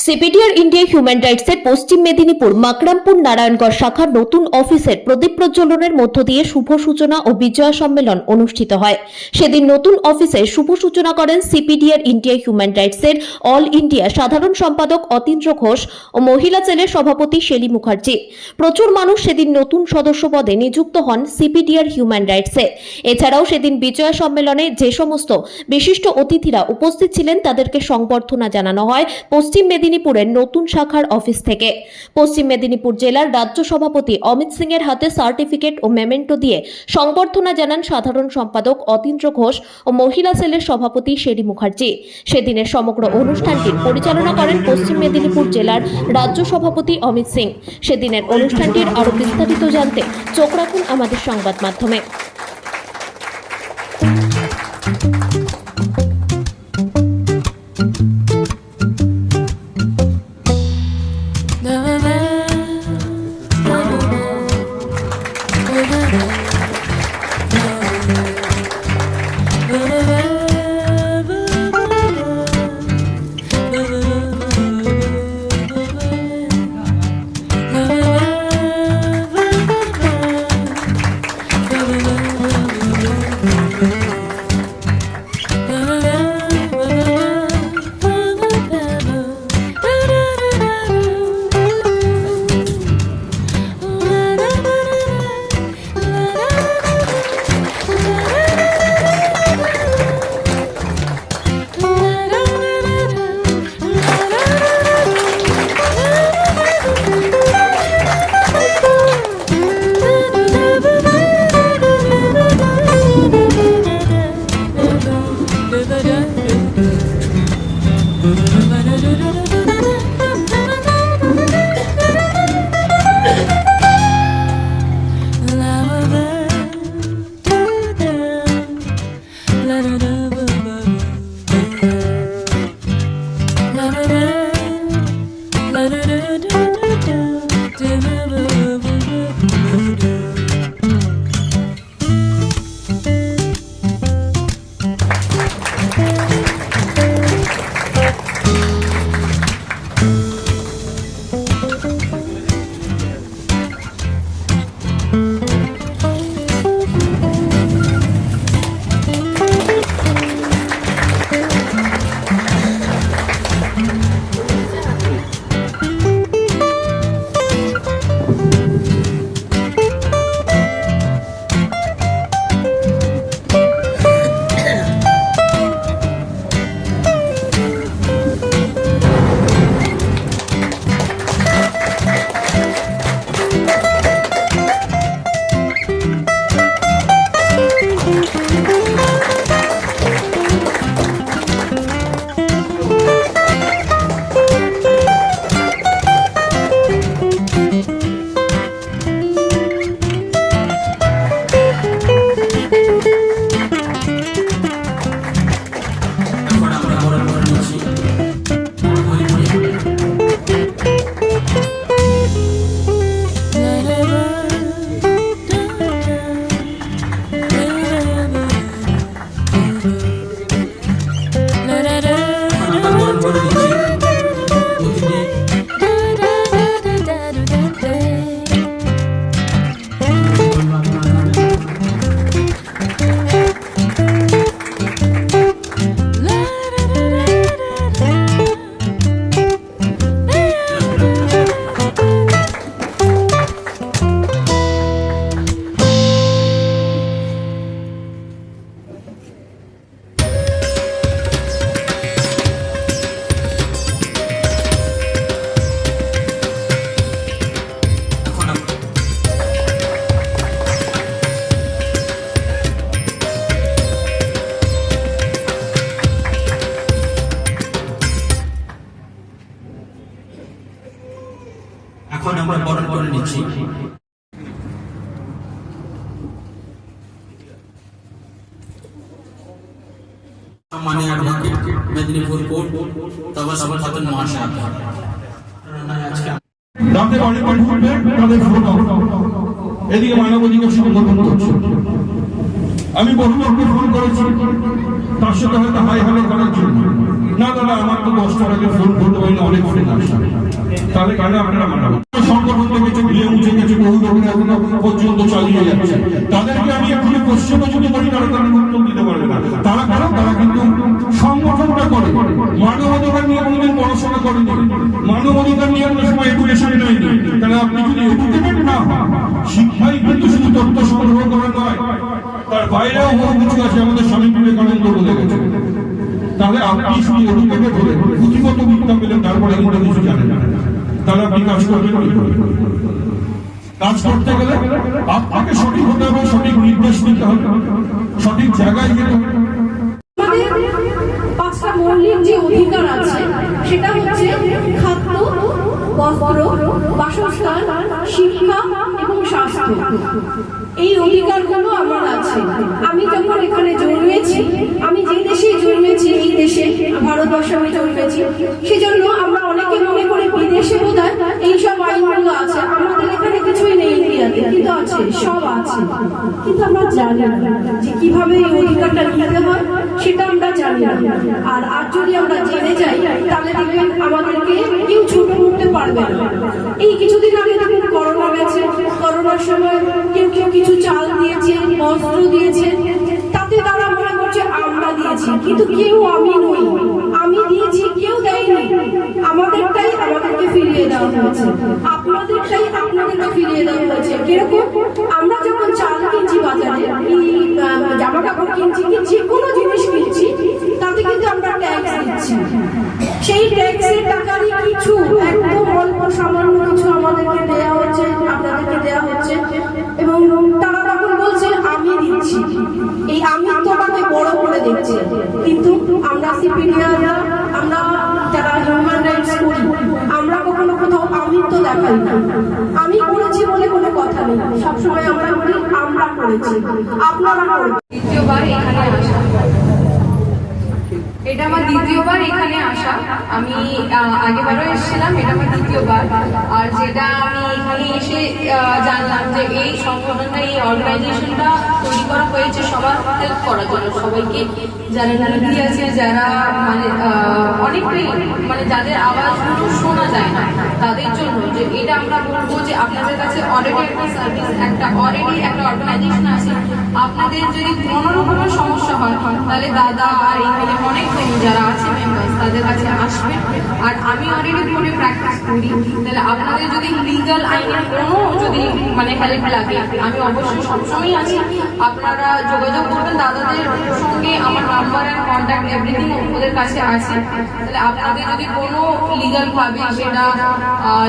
CPDR India human রাইটসের পশ্চিম মেদিনীপুর মাকরামপুর নারায়ণগড় শাখার নতুন অফিসের প্রদীপ প্রজ্বলনের মধ্য দিয়ে শুভ সূচনা ও বিজয়া সম্মেলন অনুষ্ঠিত হয়। সেদিন নতুন অফিসের শুভ সূচনা করেন সিপিডিআর ইন্ডিয়া হিউম্যান রাইটসের অল ইন্ডিয়া সাধারণ সম্পাদক অতীন্দ্র ঘোষ ও মহিলা সেলের সভাপতি শেলী মুখার্জি। প্রচুর মানুষ সেদিন নতুন সদস্য পদে নিযুক্ত হন সিপিডিআর হিউম্যান রাইটসে। এছাড়াও সেদিন বিজয়া সম্মেলনে যে সমস্ত বিশিষ্ট অতিথিরা উপস্থিত ছিলেন তাদেরকে সংবর্ধনা জানানো হয় পশ্চিম মেদিনীপুরের নতুন শাখার অফিস থেকে। পশ্চিম মেদিনীপুর জেলার রাজ্য সভাপতি অমিত সিং এর হাতে সার্টিফিকেট ও মেমেন্টো দিয়ে সংবর্ধনা জানান সাধারণ সম্পাদক অতীন্দ্র ঘোষ ও মহিলা সেলের সভাপতি শেলী মুখার্জি। সেদিনের সমগ্র অনুষ্ঠানটির পরিচালনা করেন পশ্চিম মেদিনীপুর জেলার রাজ্য সভাপতি অমিত সিং। সেদিনের অনুষ্ঠানটির আরো বিস্তারিত জানতে চোখ রাখুন আমাদের সংবাদ মাধ্যমে। এখন আমরা বরণ করে নিচ্ছি সম্মানীয় অ্যাডভোকেট মেদিনীপুর কোর্ট তবাসুম খাতুন মহাশয়। তাদের অনেক তাদের এদিকে মানবাধিকার সংগঠন করছে। আমি বহু লোককে ফোন করেছি তার সাথে হয়তো হাই হ্যালো করার জন্য, না দাদা আমার তো 10 টাকা ফোন করতে পারি না, অনেক ফোন আসছে, তাহলে কেন আপনারা মানাবেন? সংগঠন থেকে ধুয়ে মুছে গেছে, বহু লোক এখনো পর্যন্ত চালিয়ে যাচ্ছে, তাদেরকে আমি এখনো কোশ্চেনও যদি করি তারা তাদের উত্তর দিতে পারবে না। তারা কারণ তারা কিন্তু সংগঠনটা করে, মানবাধিকার নিয়ে কোনোদিন পড়াশোনা করেনি, মানবাধিকার নিয়ে কোনো সময় এডুকেশন নেয়নি। তাহলে আপনি যদি এডুকেটেড না হন, শিক্ষাই কিন্তু শুধু তথ্য সংগ্রহ করা নয়, তার বাইরেও বহু কিছু আছে, আমাদের স্বামী বিবেকানন্দ বলে গেছে। তাহলে আপনি শুধু এডুকেটেড হলে পুঁথিগত বিদ্যা পেলেন, তারপরে কিন্তু কিছু জানেন না, তাহলে আপনি কাজ করবেন কি করে? কাজ করতে গেলে আপনাকে সঠিক হতে হবে, সঠিক নির্দেশ দিতে হবে, সঠিক জায়গায় যেতে হবে। আমাদের 5টা মৌলিক যে অধিকার আছে সেটা হচ্ছে খাদ্য, বস্ত্র, বাসস্থান, শিক্ষা এবং স্বাস্থ্য। এই অধিকারগুলো আমার আছে। আমি যখন এখানে জন্মেছি, আমি যে দেশে জন্মেছি, এই দেশে ভারতবর্ষে আমি জন্মেছি, সেজন্য আমরা অনেকে মনে করি বিদেশে বোধহয় এইসব আইনগুলো আছে, আমাদের এখানে কিছুই নেই ইন্ডিয়াতে, কিন্তু আছে, সব আছে। কিন্তু আমরা জানি না যে কিভাবে এই অধিকারটা নিতে হয়, সেটা আমরা জানি না। আর আজ যদি আমরা জেনে যাই তাহলে দেখবেন আমাদেরকে কেউ ছোট করতে পারবে না। এই কিছুদিন আগে দেখুন করোনা গেছে, করোনার সময় কেউ কেউ কিছু চাল দিয়েছে, বস্ত্র দিয়েছে, তাতে তারা মনে করছে আমরা দিয়েছি, কিন্তু কেউ আমি নই, আমি দিয়েছি, কেউ দেয়নি। আমাদেরটাই আমাদেরকে ফিরিয়ে দেওয়া হয়েছে, আপনাদেরটাই আপনাদেরকে ফিরিয়ে দেওয়া হয়েছে। কিরকম? আমরা যখন চাল কিনছি বাজারে, জামা কাপড় কিনছি, যে কোনো জিনিস কিনছি, তাতে কিন্তু আমরা ট্যাক্স দিচ্ছি। সেই ট্যাক্সের টাকারই কিছু একদম অল্প সামান্য কিছু আমাদেরকে দেওয়া হচ্ছে, আপনাদেরকে দেওয়া হচ্ছে, এবং তারা তখন বলছে আমি দিচ্ছি। এই আমিত্বটাকে বড় করে দেখছে। কিন্তু আমরা সিপিডিয়াররা, আমরা যারা হিউম্যান রাইটস করি, আমরা কখনো কোথাও আমিত্ব দেখাই না। আমি করেছি বলে কোনো কথা নেই, সবসময় আমরা বলি আমরা করেছি, আপনারা করেছি। দ্বিতীয়বার এখানে আসা, এটা আমার দ্বিতীয়বার এখানে আসা। আমি আগেবারও এসেছিলাম, এটা আমার দ্বিতীয়বার। আর যেটা আমি এখানে এসে জানলাম যে এই সংগঠনটা, এই অর্গানাইজেশনটা তৈরি করা হয়েছে সবার হেল্প করার জন্য, সবাইকে যারা নিধি আছে, যারা মানে অনেকটাই মানে যাদের আওয়াজগুলো শোনা যায় না, তাদের জন্য। যে এটা আমরা বলবো যে আপনাদের কাছে অলরেডি একটা সার্ভিস, অলরেডি একটা অর্গানাইজেশন আছে। আপনাদের যদি কোনো রকমের সমস্যা হয় তাহলে দাদা আর এখানে অনেক যারা আছে মেম্বার্স, তাদের কাছে আসবেন। আর আমি অলরেডি ফোনে প্র্যাকটিস করি, তাহলে আপনাদের যদি লিগাল আইনের কোনো যদি মানে হেল্প লাগে, আমি অবশ্যই সবসময় আছি। আপনারা যোগাযোগ করবেন দাদাদের সঙ্গে, আমার নাম্বার অ্যান্ড কন্ট্যাক্ট এভরিথিং ওদের কাছে আছে। তাহলে আপনাদের যদি কোনো লিগাল ভাবে, সেটা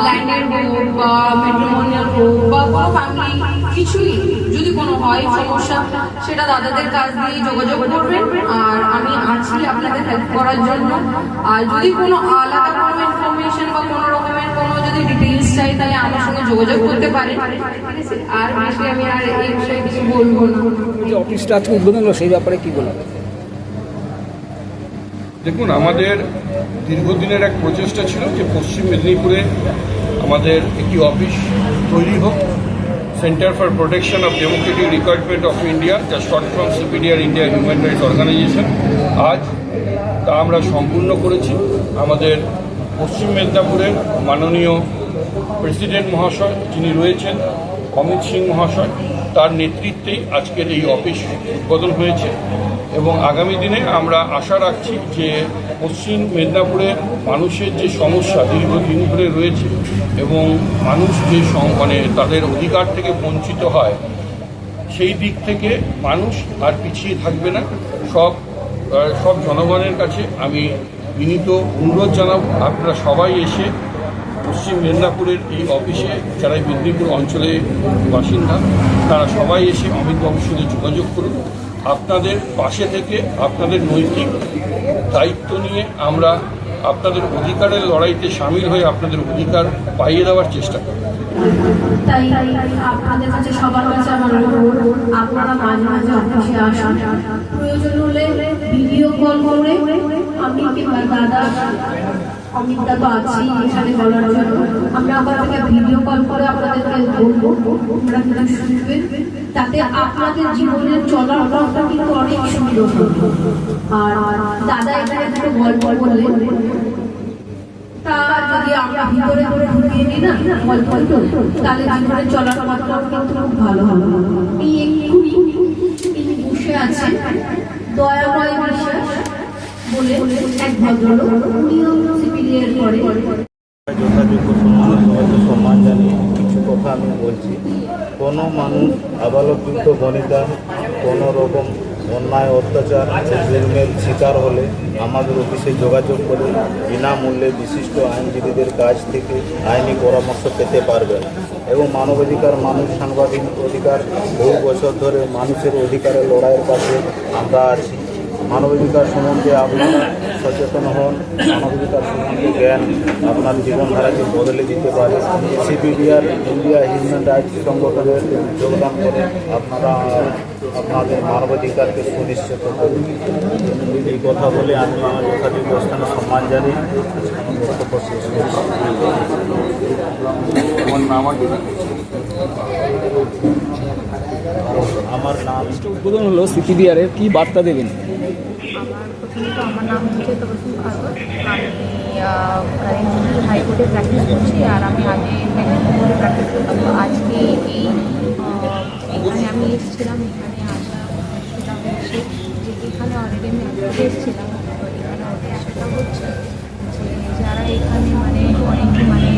ল্যান্ডের হোক বা ম্যাট্রিমোনিয়াল হোক বা কোনো ফ্যামিলি কিছুই যদি কোনো হয় সমস্যা, সেটা দাদাদের কাছ দিয়ে যোগাযোগ করবেন। আর আমি আছি আপনাদের হেল্প করার জন্য। আর যদি কোনো আলাদা কোনো ইনফরমেশন বা কোনো রকমের কোনো যদি ডিটেইলস চাই, তাহলে আমার সঙ্গে যোগাযোগ করতে পারেন। আর বেশি আমি আর এই বিষয়ে কিছু বলবো না। যে অফিসটা আজকে উদ্বোধন হলো, সেই ব্যাপারে কি বলবেন? দেখুন, আমাদের দীর্ঘদিনের এক প্রচেষ্টা ছিল যে পশ্চিম মেদিনীপুরে আমাদের একটি অফিস তৈরি হোক, centre for protection of democratic requirement of India, যা short form CPDR India human rights organisation. আজ তা আমরা সম্পূর্ণ করেছি। আমাদের পশ্চিম মেদিনীপুরের মাননীয় প্রেসিডেন্ট মহাশয় যিনি রয়েছেন, অমিত সিং মহাশয়, তার নেতৃত্বেই আজকের এই অফিস উদ্বোধন হয়েছে। এবং আগামী দিনে আমরা আশা রাখছি যে পশ্চিম মেদিনীপুরের মানুষের যে সমস্যা দীর্ঘদিন ধরে রয়েছে এবং মানুষ যে মানে তাদের অধিকার থেকে বঞ্চিত হয়, সেই দিক থেকে মানুষ আর পিছিয়ে থাকবে না। সব জনগণের কাছে আমি বিনীত অনুরোধ জানাবো, আপনারা সবাই এসে পশ্চিম মেদিনীপুরের এই অফিসে, যারা মেদিনীপুর অঞ্চলের বাসিন্দা, তারা সবাই এসে অমিতবাবুর সঙ্গে যোগাযোগ করুন। আপনাদের পাশে থেকে আপনাদের নৈতিক দায়িত্ব নিয়ে আমরা আপনাদের অধিকারের লড়াইতে সামিল হয়ে আপনাদের অধিকার পাইয়ে দেওয়ার চেষ্টা করব। তাই আপনাদের কাছে সবার কাছে আমার অনুরোধ, আপনারা মাঝে মাঝে অফিসে আসুন। প্রয়োজন হলে ভিডিও কল করে আমি কিংবা দাদা অমিতদা তো আছি এখানে বলার জন্য। আমরা আবার থেকে ভিডিও কল করে আপনাদেরকে বলবো, আপনারা কিন্তু শুনবেন, তাতে আপনাদের জীবনের চলার পথটা কিন্তু অনেক সুন্দর হবে। আর দাদা এখানে দুটো গল্প বললেন, তা যদি আমরা ভিতরে করে ঢুকিয়ে নিই না গল্পগুলো, তাহলে জীবনে চলার পথটাও কিন্তু খুব ভালো হবে। এই এক্ষুনি তিনি বসে আছেন দয়াময় বিশ্বাস বলে এক ভদ্রলোক, উনিও সিপিডিএর পরে। যথাযোগ্য সম্মান সবাইকে সম্মান জানিয়ে কিছু কথা আমি বলছি। কোনো মানুষ আদালতযুক্ত বনিতা কোনো রকম অন্যায় অত্যাচার জুলুমের শিকার হলে আমাদের অফিসে যোগাযোগ করে বিনামূল্যে বিশিষ্ট আইনজীবীদের কাছ থেকে আইনি পরামর্শ পেতে পারবেন। এবং মানবাধিকার, মানুষ সাংবাদিক অধিকার, বহু বছর ধরে মানুষের অধিকারের লড়াইয়ের পাশে আমরা আছি। মানবাধিকার সম্বন্ধে আপনারা সচেতন হন। মানবাধিকার সম্বন্ধে জ্ঞান আপনার জীবনধারাকে বদলে দিতে পারে। সিপিডিআর ইন্ডিয়া হিউম্যান রাইটস সংগঠনের যোগদান করে আপনারা আপনাদের মানবাধিকারকে সুনিশ্চিত করুন। এই কথা বলে আমি আমার যথাযোগ্য স্থানে সম্মান জানিয়ে আমার বক্তব্য শেষ করছি। আমার নাম উদ্বোধন হলো সিপিডিআরের, কি বার্তা দেবেন? প্রথমত আমার নাম হচ্ছে তবসুম খাতুন। আমি কারেন্টলি হাইকোর্টে প্র্যাকটিস করছি, আর আমি আগে মেদিনীপুরে প্র্যাকটিস করতাম। তো আজকে এখানে আমি এসেছিলাম, এখানে আসা সেটা হচ্ছে যে এখানে অলরেডি আমি এসেছিলাম। তো এখানে সেটা হচ্ছে যে যারা এখানে মানে অনেকে মানে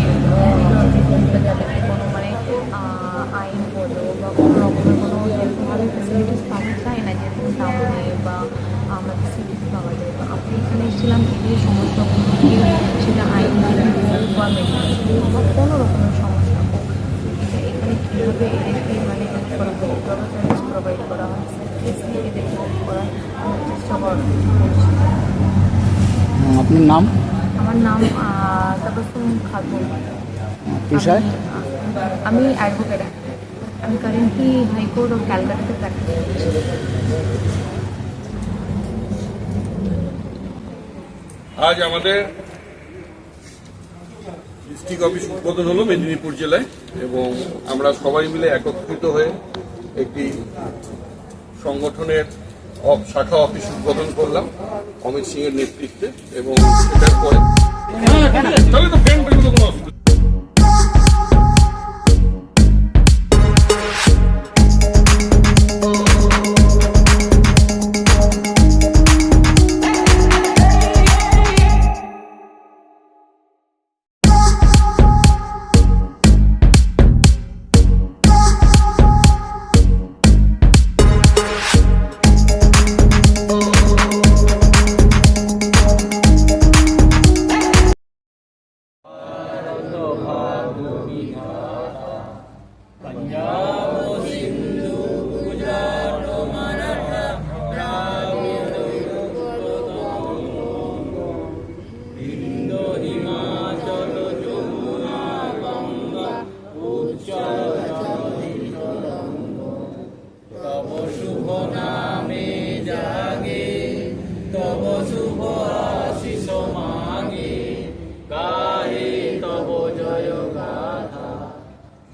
যাদেরকে কোনো মানে আইন বলো বা কোনো রকমের কোনো যেরকমভাবে ফেসিলিটিস পাওয়া যায় না, যেরকম টাউনে বা আমাদের সিটিতে পাওয়া যায়। তো আমি এখানে এসেছিলাম এদের সমস্ত সেটা আইন বা মেডিকেল বা কোনো রকমের সমস্যা হোক, এখানে কীভাবে এদেরকে মানে হেল্প করা হয়, কীভাবে সার্ভিস প্রোভাইড করা হয়, সিরিয়াসলি এদেরকে হেল্প করার চেষ্টা করা। আপনার নাম? আমার নাম তবসুম খাতুন। পেশায়? আমি অ্যাডভোকেট। আমি কারেন্টলি হাইকোর্ট ও ক্যালকাটাতে প্র্যাকটিস করছি। আজ আমাদের ডিস্ট্রিক্ট অফিস উদ্বোধন হলো মেদিনীপুর জেলায়, এবং আমরা সবাই মিলে একত্রিত হয়ে একটি সংগঠনের শাখা অফিস উদ্বোধন করলাম অমিত সিং এর নেতৃত্বে। এবং এটার পরে তাহলে তো ফ্রেন্ড কোনো অসুবিধা।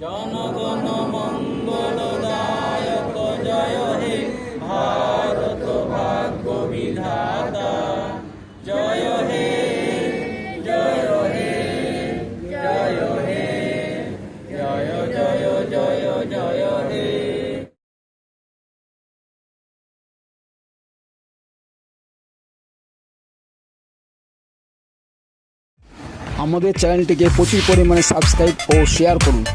জনগণ মঙ্গলদায়ক জয় হে ভারত ভাগ্য বিধাতা জয় হে জয় হে জয় হে জয় জয় জয় জয় হে। আমাদের চ্যানেলটিকে প্রচুর পরিমাণে সাবস্ক্রাইব ও শেয়ার করুন।